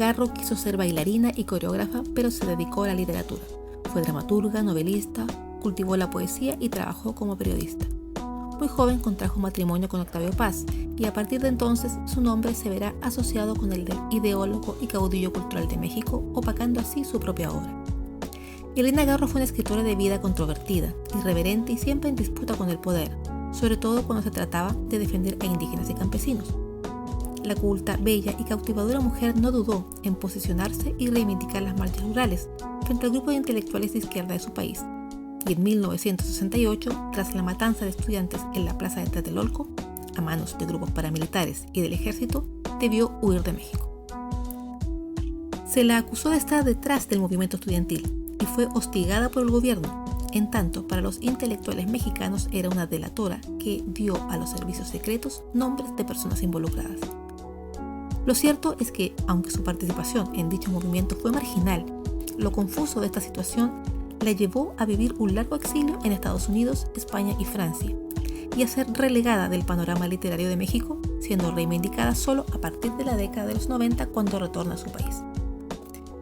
Garro quiso ser bailarina y coreógrafa, pero se dedicó a la literatura. Fue dramaturga, novelista, cultivó la poesía y trabajó como periodista. Muy joven contrajo matrimonio con Octavio Paz y a partir de entonces su nombre se verá asociado con el del ideólogo y caudillo cultural de México, opacando así su propia obra. Elena Garro fue una escritora de vida controvertida, irreverente y siempre en disputa con el poder, sobre todo cuando se trataba de defender a indígenas y campesinos. La culta, bella y cautivadora mujer no dudó en posicionarse y reivindicar las marchas rurales frente al grupo de intelectuales de izquierda de su país. Y en 1968, tras la matanza de estudiantes en la plaza de Tlatelolco, a manos de grupos paramilitares y del ejército, debió huir de México. Se la acusó de estar detrás del movimiento estudiantil y fue hostigada por el gobierno. En tanto, para los intelectuales mexicanos era una delatora que dio a los servicios secretos nombres de personas involucradas. Lo cierto es que, aunque su participación en dicho movimiento fue marginal, lo confuso de esta situación la llevó a vivir un largo exilio en Estados Unidos, España y Francia, y a ser relegada del panorama literario de México, siendo reivindicada solo a partir de la década de los 90 cuando retorna a su país.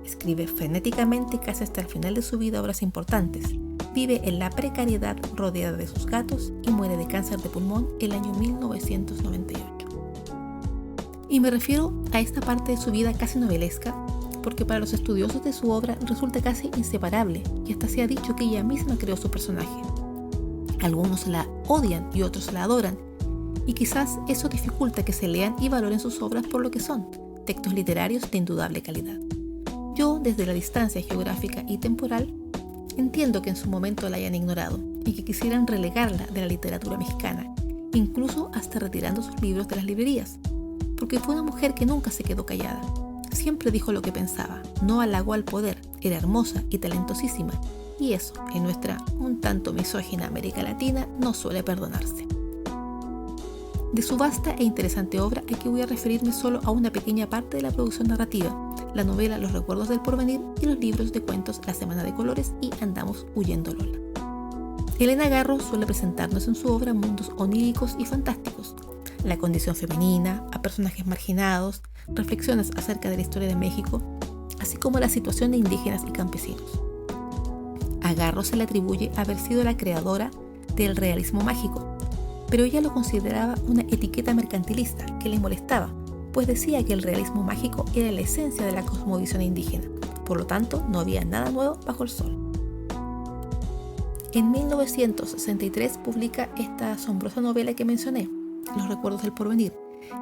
Escribe frenéticamente casi hasta el final de su vida obras importantes, vive en la precariedad rodeada de sus gatos y muere de cáncer de pulmón el año 1998. Y me refiero a esta parte de su vida casi novelesca, porque para los estudiosos de su obra resulta casi inseparable y hasta se ha dicho que ella misma creó su personaje. Algunos la odian y otros la adoran, y quizás eso dificulta que se lean y valoren sus obras por lo que son, textos literarios de indudable calidad. Yo, desde la distancia geográfica y temporal, entiendo que en su momento la hayan ignorado y que quisieran relegarla de la literatura mexicana, incluso hasta retirando sus libros de las librerías, porque fue una mujer que nunca se quedó callada. Siempre dijo lo que pensaba, no halagó al poder, era hermosa y talentosísima, y eso, en nuestra un tanto misógina América Latina, no suele perdonarse. De su vasta e interesante obra, aquí voy a referirme solo a una pequeña parte de la producción narrativa, la novela Los recuerdos del porvenir y los libros de cuentos La semana de colores y Andamos huyendo Lola. Elena Garro suele presentarnos en su obra mundos oníricos y fantásticos, la condición femenina, a personajes marginados, reflexiones acerca de la historia de México, así como la situación de indígenas y campesinos. A Garro se le atribuye haber sido la creadora del realismo mágico, pero ella lo consideraba una etiqueta mercantilista que le molestaba, pues decía que el realismo mágico era la esencia de la cosmovisión indígena, por lo tanto no había nada nuevo bajo el sol. En 1963 publica esta asombrosa novela que mencioné, Los recuerdos del porvenir,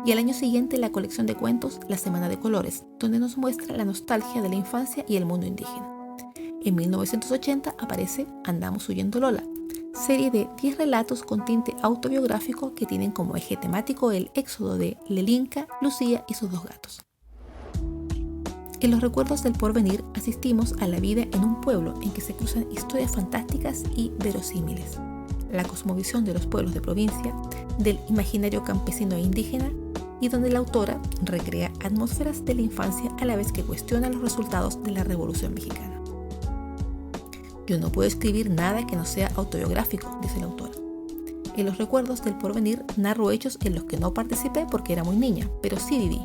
y al año siguiente la colección de cuentos La semana de colores, donde nos muestra la nostalgia de la infancia y el mundo indígena. En 1980 aparece Andamos huyendo Lola, serie de 10 relatos con tinte autobiográfico que tienen como eje temático el éxodo de Lelinka, Lucía y sus dos gatos. En Los recuerdos del porvenir asistimos a la vida en un pueblo en que se cruzan historias fantásticas y verosímiles, la cosmovisión de los pueblos de provincia, del imaginario campesino e indígena, y donde la autora recrea atmósferas de la infancia a la vez que cuestiona los resultados de la Revolución Mexicana. Yo no puedo escribir nada que no sea autobiográfico, dice la autora. En Los recuerdos del porvenir narro hechos en los que no participé porque era muy niña, pero sí viví.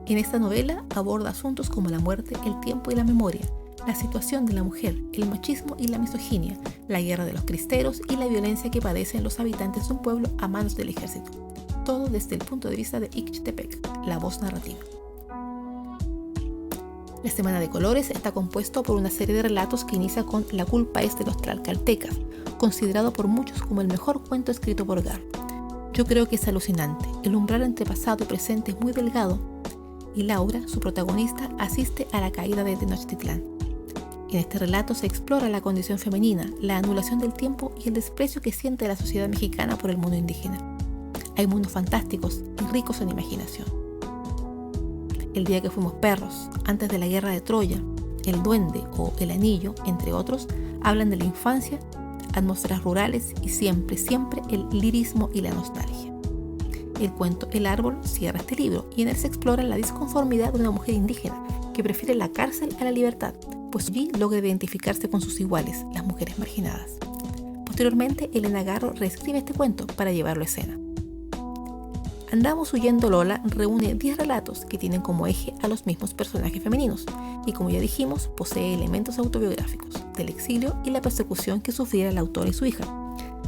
En esta novela aborda asuntos como la muerte, el tiempo y la memoria, la situación de la mujer, el machismo y la misoginia, la guerra de los cristeros y la violencia que padecen los habitantes de un pueblo a manos del ejército. Todo desde el punto de vista de Ixtepec, la voz narrativa. La Semana de Colores está compuesto por una serie de relatos que inicia con La culpa es de los tlaxcaltecas, considerado por muchos como el mejor cuento escrito por Garro. Yo creo que es alucinante, el umbral entre pasado y presente es muy delgado, y Laura, su protagonista, asiste a la caída de Tenochtitlán. En este relato se explora la condición femenina, la anulación del tiempo y el desprecio que siente la sociedad mexicana por el mundo indígena. Hay mundos fantásticos y ricos en imaginación. El día que fuimos perros, antes de la guerra de Troya, El duende o El anillo, entre otros, hablan de la infancia, atmósferas rurales y siempre el lirismo y la nostalgia. El cuento El árbol cierra este libro y en él se explora la disconformidad de una mujer indígena que prefiere la cárcel a la libertad, pues allí logra identificarse con sus iguales, las mujeres marginadas. Posteriormente, Elena Garro reescribe este cuento para llevarlo a escena. Andamos huyendo Lola reúne 10 relatos que tienen como eje a los mismos personajes femeninos y, como ya dijimos, posee elementos autobiográficos del exilio y la persecución que sufriera la autora y su hija,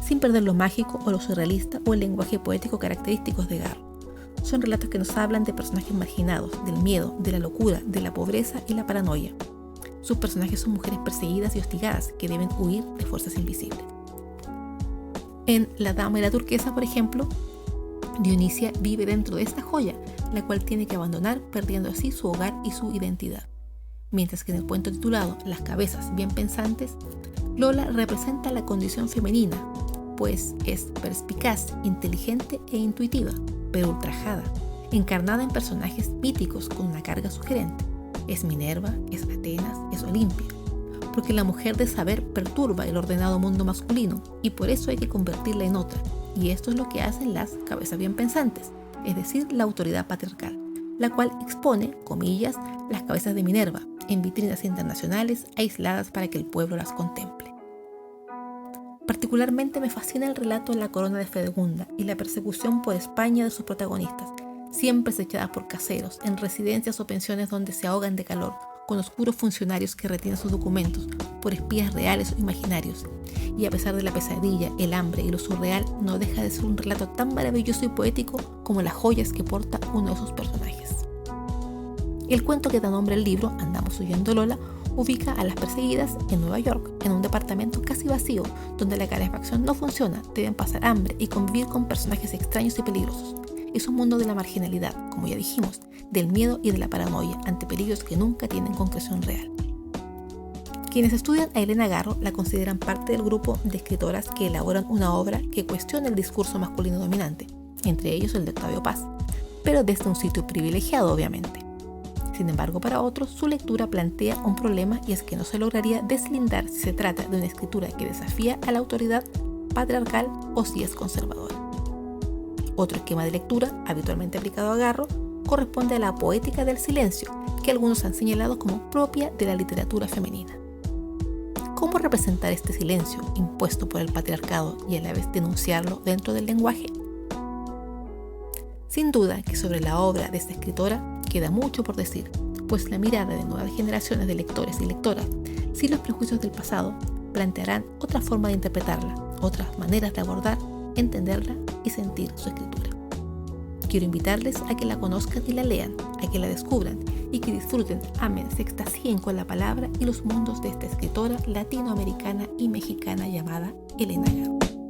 sin perder lo mágico o lo surrealista o el lenguaje poético característicos de Garro. Son relatos que nos hablan de personajes marginados, del miedo, de la locura, de la pobreza y la paranoia. Sus personajes son mujeres perseguidas y hostigadas que deben huir de fuerzas invisibles. En La Dama y la Turquesa, por ejemplo, Dionisia vive dentro de esta joya, la cual tiene que abandonar, perdiendo así su hogar y su identidad. Mientras que en el cuento titulado Las cabezas bien pensantes, Lola representa la condición femenina, pues es perspicaz, inteligente e intuitiva, pero ultrajada, encarnada en personajes míticos con una carga sugerente. Es Minerva, es Atenas, es Olimpia, porque la mujer de saber perturba el ordenado mundo masculino y por eso hay que convertirla en otra. Y esto es lo que hacen las cabezas bien pensantes, es decir, la autoridad patriarcal, la cual expone, comillas, las cabezas de Minerva en vitrinas internacionales aisladas para que el pueblo las contemple. Particularmente me fascina el relato La corona de Fredegunda y la persecución por España de sus protagonistas, siempre acechadas por caseros, en residencias o pensiones donde se ahogan de calor, con oscuros funcionarios que retienen sus documentos, por espías reales o imaginarios. Y a pesar de la pesadilla, el hambre y lo surreal, no deja de ser un relato tan maravilloso y poético como las joyas que porta uno de sus personajes. El cuento que da nombre al libro, Andamos huyendo Lola, ubica a las perseguidas en Nueva York, en un departamento casi vacío, donde la calefacción no funciona, deben pasar hambre y convivir con personajes extraños y peligrosos. Es un mundo de la marginalidad, como ya dijimos, del miedo y de la paranoia ante peligros que nunca tienen concreción real. Quienes estudian a Helena Garro la consideran parte del grupo de escritoras que elaboran una obra que cuestiona el discurso masculino dominante, entre ellos el de Octavio Paz, pero desde un sitio privilegiado, obviamente. Sin embargo, para otros, su lectura plantea un problema y es que no se lograría deslindar si se trata de una escritura que desafía a la autoridad patriarcal o si es conservadora. Otro esquema de lectura, habitualmente aplicado a Garro, corresponde a la poética del silencio, que algunos han señalado como propia de la literatura femenina. ¿Cómo representar este silencio impuesto por el patriarcado y a la vez denunciarlo dentro del lenguaje? Sin duda que sobre la obra de esta escritora queda mucho por decir, pues la mirada de nuevas generaciones de lectores y lectoras, sin los prejuicios del pasado, plantearán otra forma de interpretarla, otras maneras de abordar, entenderla y sentir su escritura. Quiero invitarles a que la conozcan y la lean, a que la descubran y que disfruten, amen, se extasíen con la palabra y los mundos de esta escritora latinoamericana y mexicana llamada Helena Garro.